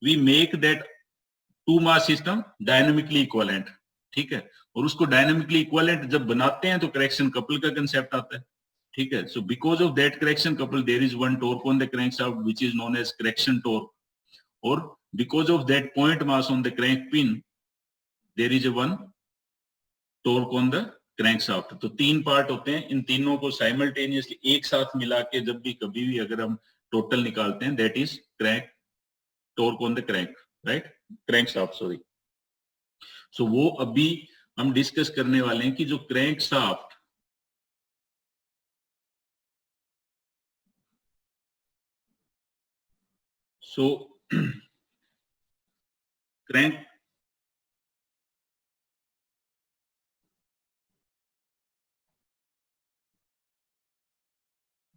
We make that two mass system dynamically equivalent, ठीक है, और उसको डायनामिकली इक्विवेलेंट जब बनाते हैं तो करेक्शन कपल का कंसेप्ट आता है, ठीक है. So because of that correction couple there is one torque on the crankshaft which is known as correction torque, और because of that point mass on the crank pin there is one torque on the crankshaft. तो तीन part होते हैं, इन तीनों को simultaneously एक साथ मिला के जब भी कभी भी अगर हम टोटल निकालते हैं, that is crank torque on the crank, right, crankshaft, sorry. So वो अभी हम डिस्कस करने वाले हैं कि जो crankshaft so crank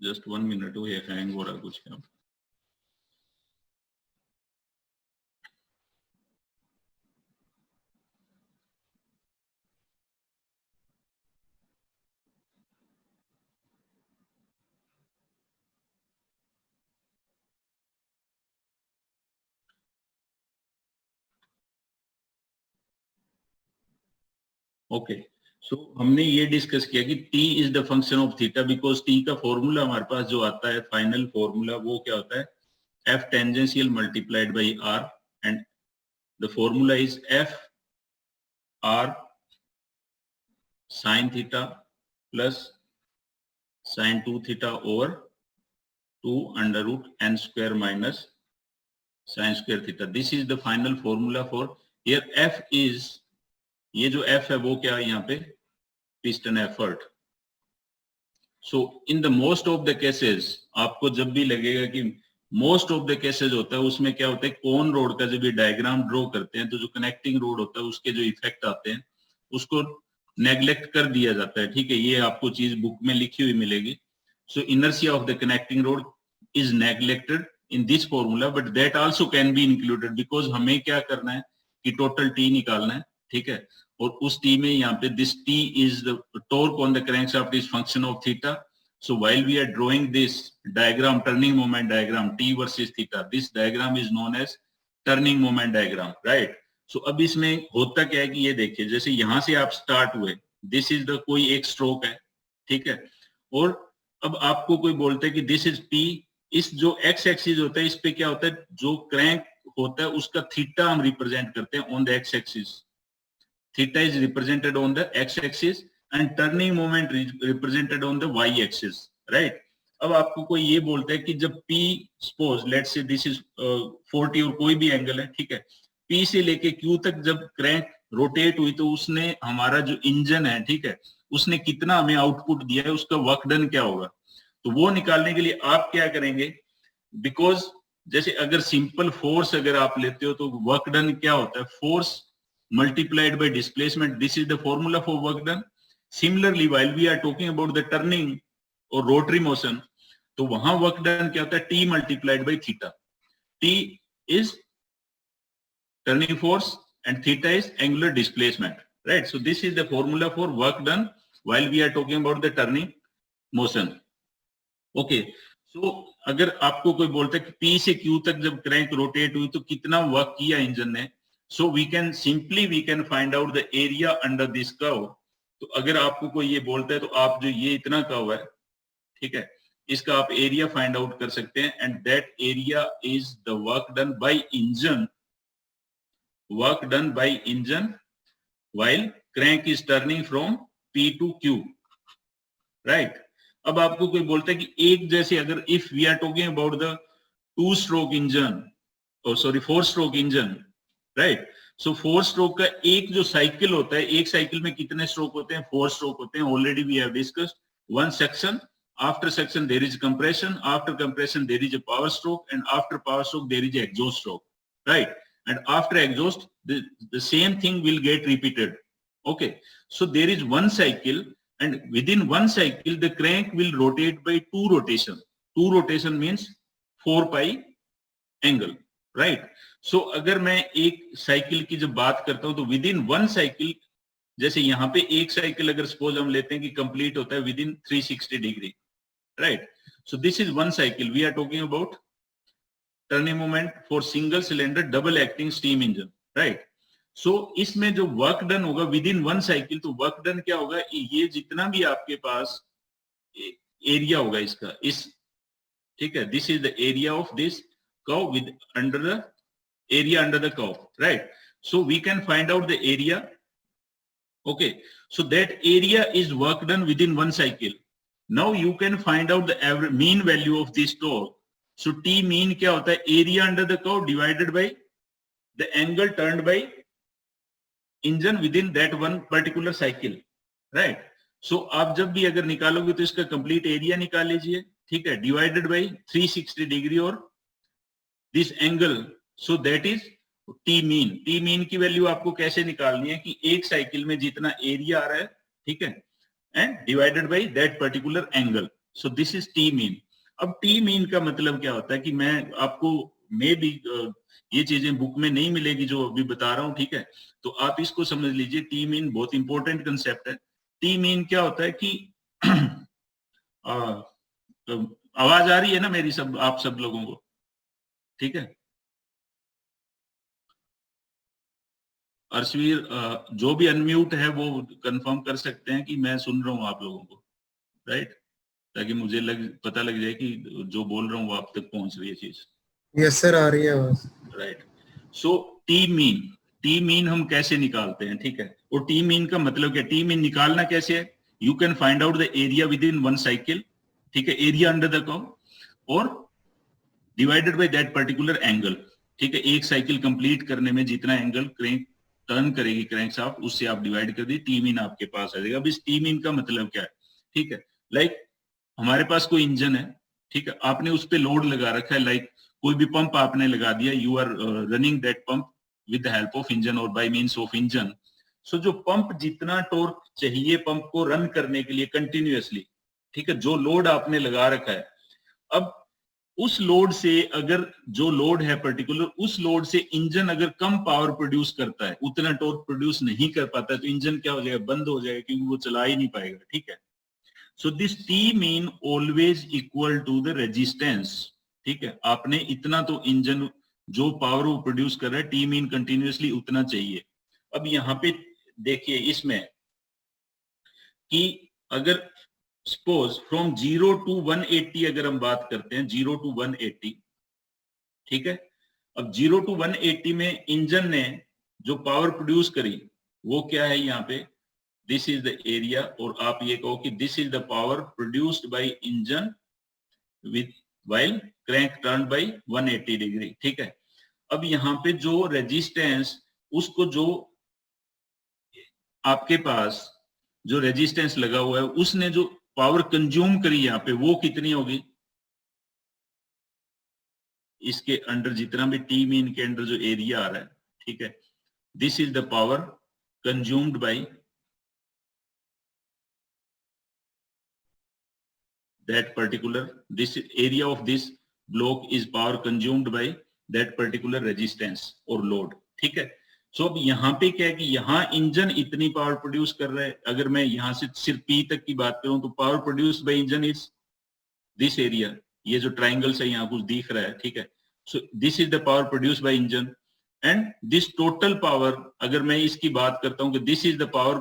just 1 minute, वो ये हैंग हो रहा है कुछ क्या. ओके, सो हमने ये डिस्कस किया कि t is the function of theta, because t का फॉर्मूला हमारे पास जो आता है फाइनल फॉर्मूला वो क्या होता है, f tangential multiplied by r, and the formula is f r sin theta plus sin 2 theta over 2 under root n square minus sin square theta. This is the final formula for here f is, ये जो f है वो क्या है यहाँ पे, piston effort. So in the most of the cases आपको जब भी लगेगा कि most of the cases होता है, उसमें क्या होता है, कौन रोड का जब ये डायग्राम ड्रॉ करते हैं तो जो कनेक्टिंग रोड होता है उसके जो इफेक्ट आते हैं उसको नेग्लेक्ट कर दिया जाता है, ठीक है. ये आपको चीज बुक में लिखी हुई मिलेगी. So inertia of the connecting rod is neglected in this formula, but that also can be included, because हमें क्या करना है कि टोटल टी निकालना है, ठीक है. और उस टी में यहाँ पे this T is the torque on the crankshaft is function of theta. So while we are drawing this diagram, turning moment diagram, t versus theta, this diagram is known as turning moment diagram, right? So अब इसमें होता क्या है कि ये देखिए, जैसे यहाँ से आप स्टार्ट हुए, this is the कोई एक स्ट्रोक है, ठीक है, और अब आपको कोई बोलता है कि this is p, इस जो x एक्सिस होता है इस पे क्या होता है, जो क्रैंक होता है उसका थीटा हम रिप्रेजेंट करते हैं on the x axis. Theta is represented on the x-axis and turning moment represented on the y-axis, right? अब आपको कोई ये बोलता है कि जब P, suppose let's say this is 40 और कोई भी एंगल है, ठीक है, P से लेके Q तक जब क्रैंक रोटेट हुई तो उसने हमारा जो इंजन है, ठीक है, उसने कितना हमें आउटपुट दिया है, उसका वर्क डन क्या होगा. तो वो निकालने के लिए आप क्या करेंगे, बिकॉज जैसे अगर सिंपल फोर्स अगर आप लेते हो तो वर्क डन क्या होता है, force multiplied by displacement. This is the formula for work done. Similarly, while we are talking about the turning or rotary motion, तो वहां work done क्या होता है, T multiplied by theta. T is turning force and theta is angular displacement, right? So this is the formula for work done while we are talking about the turning motion. Okay. So अगर आपको कोई बोलता है कि P से Q तक जब crank rotate हुई तो कितना वर्क किया इंजन ने, so we can find out the area under this curve. तो अगर आपको कोई ये बोलता है तो आप जो ये इतना कर्व है, ठीक है, इसका आप एरिया फाइंड आउट कर सकते हैं, and that area is the work done by engine while crank is turning from P to Q, right? अब आपको कोई बोलता है कि एक जैसे अगर if we are talking about the 2-stroke engine, or sorry 4-stroke engine, right. So 4 stroke का एक जो साइकिल होता है, एक साइकिल में कितने स्ट्रोक होते हैं, 4 स्ट्रोक होते हैं. Already we have discussed. One section, after section there is compression, after compression there is a power stroke, and after power stroke there is exhaust stroke, right. And after exhaust the same thing will get repeated. Okay, so there is one cycle, and within one cycle the crank will rotate by 2 rotation. 2 rotation means 4 pi angle, right. So अगर मैं एक cycle की जब बात करता हूं तो with in one cycle, जैसे यहाँ पे एक साइकिल अगर सपोज हम लेते हैं कि कंप्लीट होता है within 360 degree, right. So this is one cycle. We are talking about turning moment for single cylinder double acting steam engine, right. So इसमें जो वर्क डन होगा विद इन 1 साइकिल, तो वर्क डन क्या होगा, ये जितना भी आपके पास एरिया होगा इसका, इस, ठीक है, this is the area of this curve with under the area under the curve, right? So we can find out the area. Okay, so that area is work done within 1 cycle. Now you can find out the average mean value of this torque. So T mean क्या होता है, area under the curve divided by the angle turned by engine within that one particular cycle, right? So आप जब भी अगर निकालोगे तो इसका complete area निकाल लीजिए, ठीक है, divided by 360 degree और this angle, so that is T mean. T mean की वैल्यू आपको कैसे निकालनी है कि एक साइकिल में जितना एरिया आ रहा है, ठीक है, and divided by that particular angle, so this is T mean. अब T mean का मतलब क्या होता है कि मैं आपको मे भी ये चीजें बुक में नहीं मिलेगी जो अभी बता रहा हूँ, ठीक है, तो आप इसको समझ लीजिए। T mean बहुत इंपॉर्टेंट कंसेप्ट है। T mean क्या होता है कि आवाज आ रही है ना मेरी, सब आप सब लोगों को, ठीक है। अर्शवीर जो भी अनम्यूट है वो कंफर्म कर सकते हैं कि मैं सुन रहा हूं आप लोगों को, राइट, ताकि मुझे पता लग जाए कि जो बोल रहा हूँ वो आप तक पहुंच रही है चीज। यस सर, आ रही है आवाज। राइट, सो टी मीन हम कैसे निकालते हैं, ठीक है, और टी मीन का मतलब क्या, टी मीन निकालना कैसे है, you can find out the area with in 1 cycle, ठीक है, एरिया अंडर द कर्व और divided by that particular angle, ठीक है, एक साइकिल कंप्लीट करने में जितना एंगल क्रैंक टर्न करेगी क्रैंकशाफ्ट, उससे आप डिवाइड कर दी, टी मीन आपके पास आ जाएगा। अब इस टी मीन का मतलब क्या है, ठीक है, लाइक हमारे पास कोई इंजन है, ठीक है, आपने उस पे लोड लगा रखा है, लाइक कोई भी पंप आपने लगा दिया, you are running that pump with the help of engine और by means of engine. So जो पंप जितना टॉर्क चाहिए पंप को रन करने के लिए कंटिन्यूअसली, ठीक है, जो लोड आपने लगा रखा है, अब उस लोड से अगर जो लोड है पर्टिकुलर, उस लोड से इंजन अगर कम पावर प्रोड्यूस करता है, उतना टॉर्क प्रोड्यूस नहीं कर पाता है, तो इंजन क्या हो जाएगा, बंद हो जाएगा, क्योंकि वो चला ही नहीं पाएगा, ठीक है। So this T mean always equal to the resistance, ठीक है, आपने इतना तो इंजन जो पावर वो प्रोड्यूस कर रहा है, टी मीन कंटिन्यूअसली उतना चाहिए। अब यहाँ पे देखिए इसमें कि अगर सपोज फ्रॉम 0 to 180 अगर हम बात करते हैं, 0 to 180, ठीक है, अब 0 to 180 में इंजन ने जो पावर प्रोड्यूस करी वो क्या है, यहाँ पे दिस इज द एरिया, और आप ये कहो कि this is the power produced by engine with while crank turn by 180 degree, ठीक है। अब यहाँ पे जो रेजिस्टेंस, उसको जो आपके पास जो रेजिस्टेंस लगा हुआ है, उसने जो पावर कंज्यूम करी यहाँ पे, वो कितनी होगी, इसके अंडर जितना भी टी मीन के अंडर जो एरिया आ रहा है, ठीक है, this is the power consumed by that particular, this area of this block is power consumed by that particular resistance और लोड, ठीक है। सो अब यहाँ पे क्या है कि यहाँ इंजन इतनी पावर प्रोड्यूस कर रहा है, अगर मैं यहाँ से सिर्फ पी तक की बात करूं तो power produce by engine is this area, ये जो ट्राइंगल से यहाँ कुछ दिख रहा है, ठीक है, so this is the power produce by engine and this total power, अगर मैं इसकी बात करता हूं कि this is the power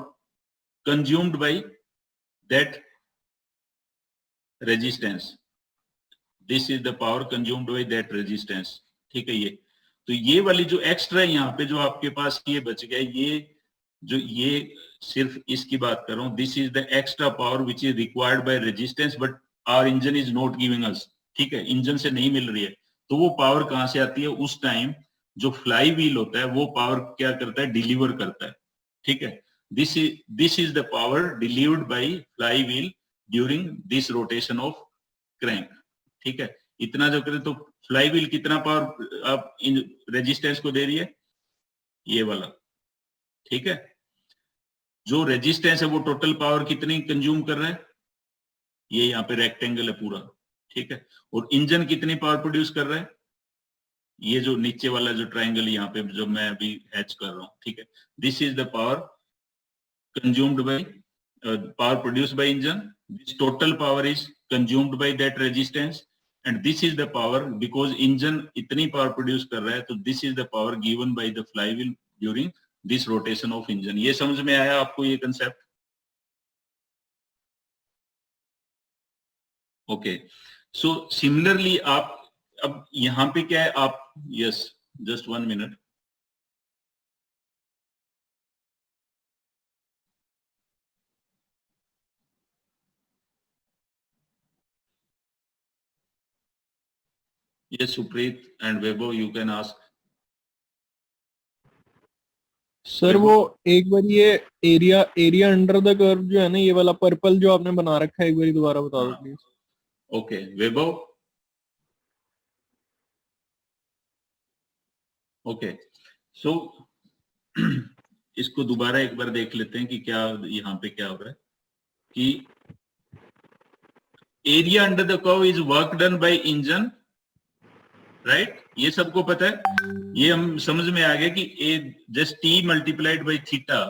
consumed by that resistance, this is the power consumed by that resistance, ठीक है। ये तो ये वाली जो एक्स्ट्रा है यहाँ पे जो आपके पास ये बच गया, ये जो ये सिर्फ इसकी बात कर रहा हूँ, this is the extra power which is required by resistance but our engine is not giving us, ठीक है, इंजन से नहीं मिल रही है। तो वो पावर कहाँ से आती है, उस टाइम जो फ्लाई व्हील होता है वो पावर क्या करता है, डिलीवर करता है, ठीक है। This is the power delivered bye fly wheel during this rotation of crank, ठीक है। इतना जो करे तो फ्लाई व्हील कितना पावर आप इन रेजिस्टेंस को दे रही है, ये वाला, ठीक है। जो रेजिस्टेंस है वो टोटल पावर कितनी कंज्यूम कर रहा है, ये यहाँ पे रेक्टेंगल है पूरा, ठीक है, और इंजन कितनी पावर प्रोड्यूस कर रहा है, ये जो नीचे वाला जो ट्राइंगल यहाँ पे जो मैं अभी हैच कर रहा हूँ, ठीक है। This is the power consumed by power produced by engine, this total power is consumed by that resistance and this is the power because engine इतनी power produce कर रहा है, तो this is the power given by the flywheel during this rotation of engine. ये समझ में आया आपको ये concept? Okay. So similarly आप अब यहाँ पे क्या है आप yes just 1 minute. Yes, Supreet and Webo, you can ask. Sir वो एक बार ये एरिया अंडर द कर्व जो है ना, ये वाला पर्पल जो आपने बना रखा है, एक बार दोबारा बता दो please. Okay Webo. Okay so इसको दोबारा एक बार देख लेते हैं कि क्या यहाँ पे क्या हो रहा है कि area under the curve is work done by engine, right? ये सबको पता है, ये हम समझ में आ गया कि just T multiplied by theta,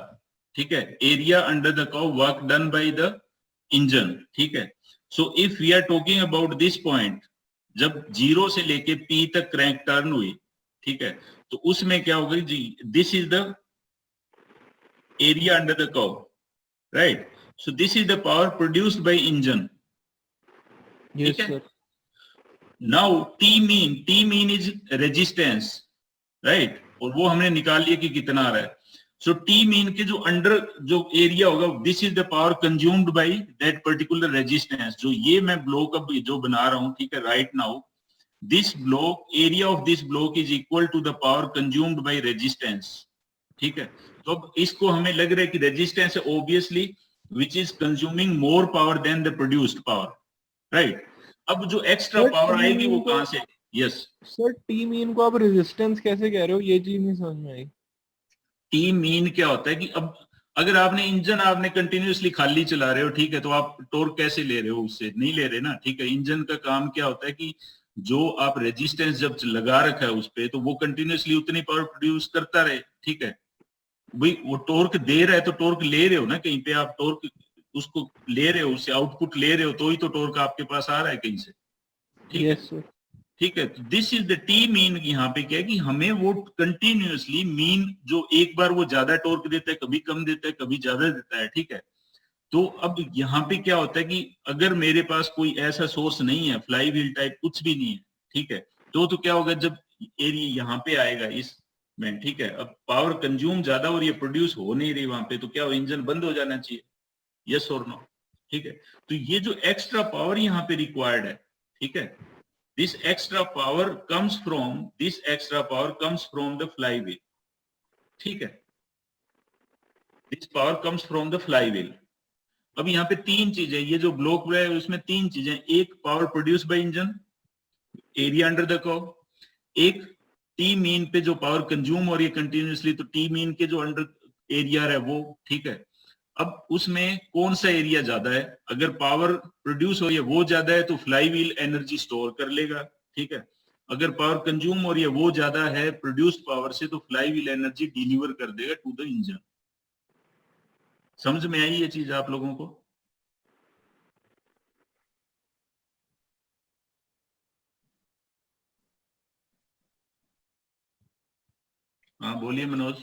ठीक है? Area under the curve work done by the engine, ठीक है? So if we are talking about this point, जब 0 से लेके P तक क्रैंक टर्न हुई, ठीक है, तो उसमें क्या होगा जी, this is the area under the curve, right? So this is the power produced by engine. Yes sir. Now t mean is resistance, right? और वो हमने निकाल लिया कि कितना आ रहा है. सो टी मीन के जो अंडर जो एरिया होगा, this is the power consumed by that particular resistance. जो ये मैं ब्लॉक अब जो बना रहा हूं, ठीक है, right now this block, area of this block is equal to the power consumed by resistance, ठीक है? तो अब इसको हमें लग रहा है कि resistance obviously which is consuming more power than the produced power, right? अब जो एक्स्ट्रा पावर आएगी वो कहां से? यस सर, टी मीन को आप रेजिस्टेंस कैसे कह रहे हो, ये चीज नहीं समझ में आई. टी मीन क्या होता है कि अब अगर आपने इंजन आपने कंटिन्यूअसली खाली चला रहे हो, ठीक है, तो आप टॉर्क कैसे ले रहे हो? उससे नहीं ले रहे ना, ठीक है? इंजन का काम क्या होता है कि जो आप रेजिस्टेंस जब लगा रखा है उस पे, तो वो कंटिन्यूअसली उतनी पावर प्रोड्यूस करता रहे, ठीक है? भाई वो टॉर्क दे रहा है तो टॉर्क ले रहे हो ना, कहीं पे आप टॉर्क उसको ले रहे हो, उससे आउटपुट ले रहे हो, तो ही तो टॉर्क आपके पास आ रहा है कहीं से, ठीक है? Yes sir. ठीक है, this is the T mean. यहाँ पे क्या है कि हमें वो कंटिन्यूअसली मीन जो एक बार वो ज्यादा टॉर्क देता है, कभी कम देता है, कभी ज्यादा देता है, ठीक है? तो अब यहाँ पे क्या होता है कि अगर मेरे पास कोई ऐसा सोर्स नहीं है, फ्लाई व्हील टाइप कुछ भी नहीं है, ठीक है, तो क्या होगा जब एरिया यहाँ पे आएगा इसमें, ठीक है, अब पावर कंज्यूम ज्यादा और ये प्रोड्यूस हो नहीं रही वहां पे, तो क्या हो, इंजन बंद हो जाना चाहिए, यस और नो, ठीक है? तो ये जो एक्स्ट्रा पावर यहाँ पे रिक्वायर्ड है, ठीक है, this extra power comes from the flywheel, ठीक है? this power comes from the flywheel. अब यहाँ पे तीन चीजें, ये जो ब्लॉक है उसमें तीन चीजें, एक power produce by engine, area under the curve, एक टी मीन पे जो पावर कंज्यूम हो रही है कंटिन्यूअसली, तो टी मीन के जो अंडर एरिया है वो, ठीक है? अब उसमें कौन सा एरिया ज्यादा है? अगर पावर प्रोड्यूस हो रही है वो ज्यादा है तो फ्लाईव्हील एनर्जी स्टोर कर लेगा, ठीक है? अगर पावर कंज्यूम हो रही है वो ज्यादा है प्रोड्यूस्ड पावर से, तो फ्लाईव्हील एनर्जी डिलीवर कर देगा टू द इंजन. समझ में आई ये चीज आप लोगों को? हाँ बोलिए मनोज.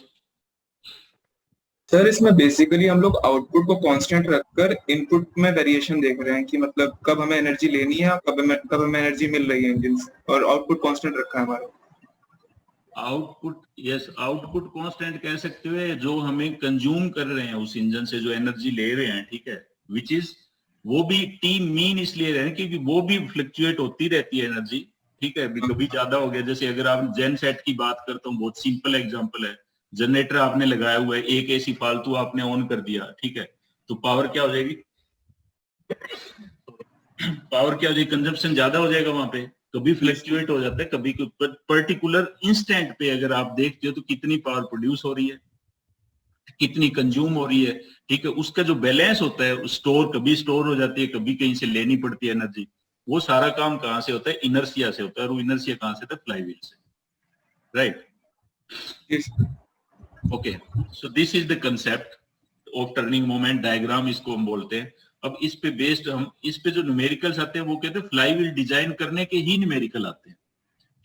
सर, इसमें बेसिकली हम लोग आउटपुट को कांस्टेंट रखकर इनपुट में वेरिएशन देख रहे हैं कि मतलब कब हमें एनर्जी लेनी है, कब हमें एनर्जी मिल रही है इंजन से, और आउटपुट कांस्टेंट रखा है हमारा. आउटपुट, यस, आउटपुट कांस्टेंट कह सकते हो, जो हमें कंज्यूम कर रहे हैं उस इंजन से जो एनर्जी ले रहे हैं, ठीक है, विच इज वो भी टी मीन इसलिए रहे हैं क्योंकि वो भी फ्लक्चुएट होती रहती है एनर्जी, ठीक है? कभी ज्यादा हो गया, जैसे अगर आप जेन सेट की बात करता हूँ, बहुत सिंपल एग्जांपल है, जनरेटर आपने लगाया हुआ है, एक एसी फालतू आपने ऑन कर दिया, ठीक है, तो पावर क्या हो जाएगी? पावर क्या हो जाएगी? कंजम्पशन ज्यादा हो जाएगा वहां पे, कभी फ्लक्चुएट हो जाता है, कभी पर्टिकुलर इंस्टेंट पे अगर आप देखते हो तो कितनी पावर प्रोड्यूस हो रही है, कितनी कंज्यूम हो रही है, ठीक है? उसका जो बैलेंस होता है, स्टोर कभी स्टोर हो जाती है, कभी कहीं से लेनी पड़ती है एनर्जी, वो सारा काम कहां से होता है? इनर्शिया से होता है, और वो इनर्शिया कहां से? फ्लाईव्हील से, right? Okay, so this is the concept of turning moment diagram, इसको हम बोलते हैं. अब इस पे बेस्ड हम इस पे जो न्यूमेरिकल्स आते हैं वो कहते हैं फ्लाई व्हील डिजाइन करने के ही न्यूमेरिकल आते हैं,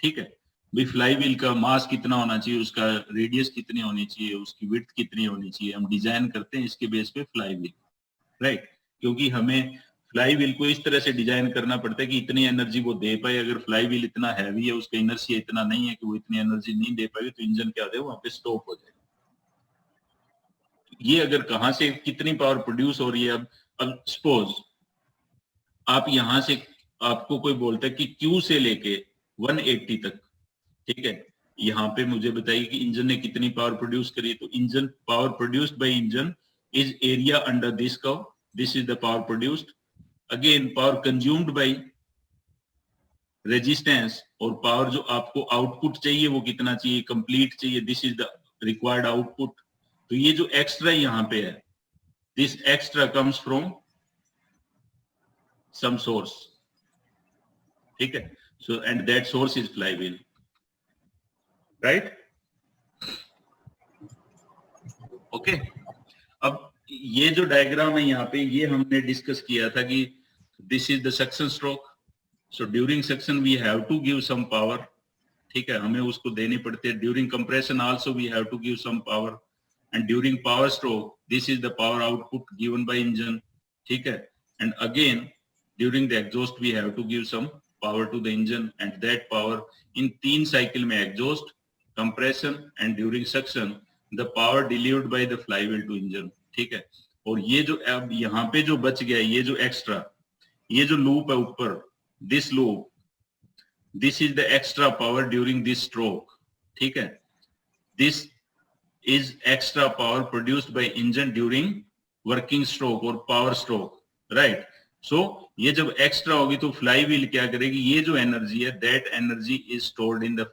ठीक है। भाई फ्लाई व्हील का मास कितना होना चाहिए, उसका रेडियस कितनी होनी चाहिए, उसकी विड्थ कितनी होनी चाहिए, हम डिजाइन करते हैं इसके बेस पे फ्लाई व्हील, राइट। क्योंकि हमें फ्लाई व्हील को इस तरह से डिजाइन करना पड़ता है कि इतनी एनर्जी वो दे पाए। अगर फ्लाई व्हील इतना हैवी है, उसका इनर्शिया इतना नहीं है कि वो इतनी एनर्जी नहीं दे पाएगी, तो इंजन क्या दे वहां पे स्टॉप हो जाएगा। ये अगर कहां से कितनी पावर प्रोड्यूस हो रही है, अब सपोज आप यहां से, आपको कोई बोलता है कि Q से लेके 180 तक, ठीक है, यहाँ पे मुझे बताइए कि इंजन ने कितनी पावर प्रोड्यूस करी। तो engine power produced by engine is area under this curve, this is the power produced. Again power consumed by resistance, और पावर जो आपको आउटपुट चाहिए वो कितना चाहिए, कंप्लीट चाहिए, this is the required output. तो ये जो एक्स्ट्रा यहाँ पे है, this extra comes from some source, ठीक है। So and that source is fly wheel, right, okay. अब ये जो डायग्राम है यहाँ पे, ये हमने डिस्कस किया था कि this is the suction stroke. So during suction we have to give some power, ठीक है, हमें उसको देनी पड़ती है। During compression also we have to give some power, and during power stroke this is the power output given by engine, ठीक है। And again during the exhaust we have to give some power to the engine, and that power in 3 cycle में, exhaust, compression and during suction, the power delivered by the flywheel to engine, ठीक है। और ये जो अब यहाँ पे जो बच गया, ये जो एक्स्ट्रा, ये जो लूप है ऊपर, this loop, this is the extra power during this stroke, ठीक है। This is extra power produced by engine during working stroke और पावर स्ट्रोक, राइट। सो ये जब एक्स्ट्रा होगी तो फ्लाई व्हील क्या करेगी, ये जो एनर्जी है, that energy is stored in the